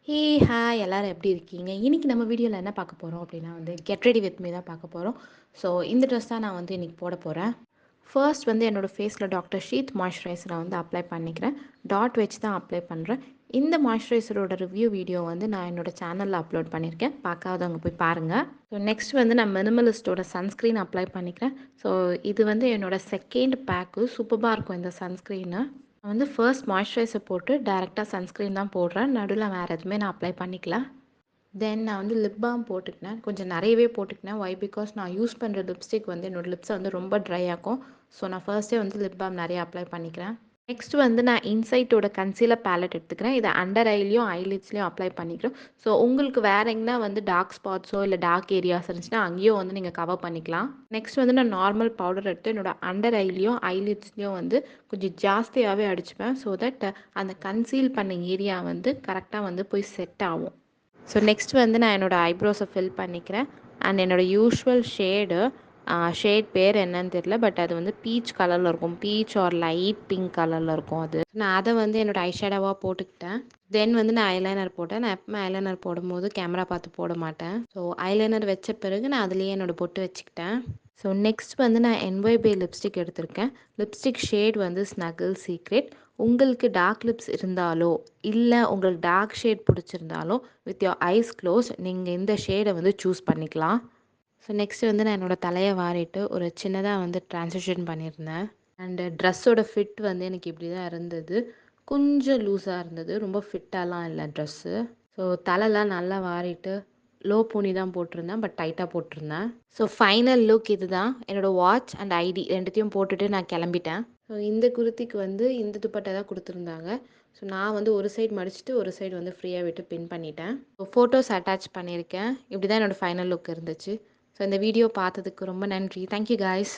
Hey hi எல்லாரும் எப்படி இருக்கீங்க? இன்னைக்கு நம்ம வீடியோவில் என்ன பார்க்க போகிறோம் அப்படின்னா கெட் ரெடி வித் மீ தான் பார்க்க போகிறோம். ஸோ இந்த ட்ரெஸ் தான் நான் இன்னைக்கு போட போகிறேன். ஃபர்ஸ்ட் என்னோடய ஃபேஸில் டாக்டர் ஷீத் மாய்ஸ்சரைசரை அப்ளை பண்ணிக்கிறேன். டாட் வச்சு தான் அப்ளை பண்ணுறேன். இந்த மாய்ஸ்சரைசரோட ரிவ்யூ வீடியோ நான் என்னோடய சேனலில் அப்லோட் பண்ணியிருக்கேன். பார்க்காதவங்க போய் பாருங்கள். ஸோ நெக்ஸ்ட் நான் மினிமலிஸ்ட்டோட சன்ஸ்க்ரீன் அப்ளை பண்ணிக்கிறேன். ஸோ இது என்னோடய செகண்ட் பேக்கு. சூப்பராக இருக்கும் இந்த சன்ஸ்க்ரீனு. நான் ஃபர்ஸ்ட் மாய்ஸ்சரைசர் போட்டு டைரெக்டாக சன்ஸ்க்ரீன் தான் போடுறேன். நடுவில் வேறு எதுவுமே நான் அப்ளை பண்ணிக்கல. தென் நான் லிப் பாம் போட்டுக்கினேன். கொஞ்சம் நிறையவே போட்டுக்கினேன். ஒய் பிகாஸ் நான் யூஸ் பண்ணுற லிப்ஸ்டிக் என்னோடய லிப்ஸை ரொம்ப ட்ரை ஆக்கும். ஸோ நான் ஃபர்ஸ்ட்டே லிப் பாம் நிறைய அப்ளை பண்ணிக்கிறேன். நெக்ஸ்ட் நான் இன்சைட்டோட கன்சீலர் பேலட் எடுத்துக்கிறேன். இதை அண்டர் ஐலையும் ஐலிட்ஸ்லையும் அப்ளை பண்ணிக்கிறோம். ஸோ உங்களுக்கு வேறு எங்கன்னா டார்க் ஸ்பாட்ஸோ இல்லை டார்க் ஏரியாஸ் இருந்துச்சுன்னா அங்கேயும் நீங்கள் கவர் பண்ணிக்கலாம். நெக்ஸ்ட் நான் நார்மல் பவுடர் எடுத்து என்னோட அண்டர் ஐலையும் ஐலிட்ஸ்லையும் கொஞ்சம் ஜாஸ்தியாகவே அடிச்சுப்பேன். ஸோ தட் அந்த கன்சீல் பண்ண ஏரியா கரெக்டாக போய் செட் ஆகும். ஸோ நெக்ஸ்ட் நான் என்னோடய ஐப்ரோஸை ஃபில் பண்ணிக்கிறேன். அண்ட் என்னோடய யூஷுவல் ஷேட் பேர் என்னன்னு தெரியல. பட் அது பீச் கலரில் இருக்கும். பீச் ஆர் லைட் பிங்க் கலரில் இருக்கும். அது நான் அதை என்னோடய ஐஷேடோவாக போட்டுக்கிட்டேன். தென் நான் ஐலைனர் போட்டேன். நான் எப்பவுமே ஐலைனர் போடும்போது கேமரா பார்த்து போட மாட்டேன். ஸோ ஐலைனர் வச்ச பிறகு நான் அதுலேயே என்னோடய பொட்டு வச்சுக்கிட்டேன். ஸோ நெக்ஸ்ட் நான் NYB லிப்ஸ்டிக் எடுத்திருக்கேன். Lipstick shade snuggle secret. உங்களுக்கு டார்க் லிப்ஸ் இருந்தாலோ இல்லை உங்களுக்கு டார்க் ஷேட் பிடிச்சிருந்தாலோ வித் யோர் ஐஸ் க்ளோஸ் நீங்கள் இந்த ஷேடை சூஸ் பண்ணிக்கலாம். ஸோ நெக்ஸ்ட் நான் என்னோடய தலையை வாரிட்டு ஒரு சின்னதாக ட்ரான்சிஷன் பண்ணியிருந்தேன். அண்டு ட்ரெஸ்ஸோட ஃபிட் எனக்கு இப்படி தான் இருந்தது. கொஞ்சம் லூஸாக இருந்தது. ரொம்ப ஃபிட்டாலாம் இல்லை ட்ரெஸ்ஸு. ஸோ தலைலாம் நல்லா வாரிட்டு லோ போனி தான் போட்டிருந்தேன். பட் டைட்டாக போட்டிருந்தேன். ஸோ ஃபைனல் லுக் இது தான். என்னோடய வாட்ச் அண்ட் ஐடி ரெண்டுத்தையும் போட்டுட்டு நான் கிளம்பிட்டேன். ஸோ இந்த குர்த்திக்கு இந்த துப்பட்டா தான் கொடுத்துருந்தாங்க. ஸோ நான் ஒரு சைடு மடிச்சுட்டு ஒரு சைடு ஃப்ரீயாக விட்டு பின் பண்ணிட்டேன். ஸோ ஃபோட்டோஸ் அட்டாச் பண்ணியிருக்கேன். இப்படி தான் என்னோடய ஃபைனல் லுக் இருந்துச்சு. ஸோ இந்த வீடியோ பார்த்ததுக்கு ரொம்ப நன்றி. Thank you guys.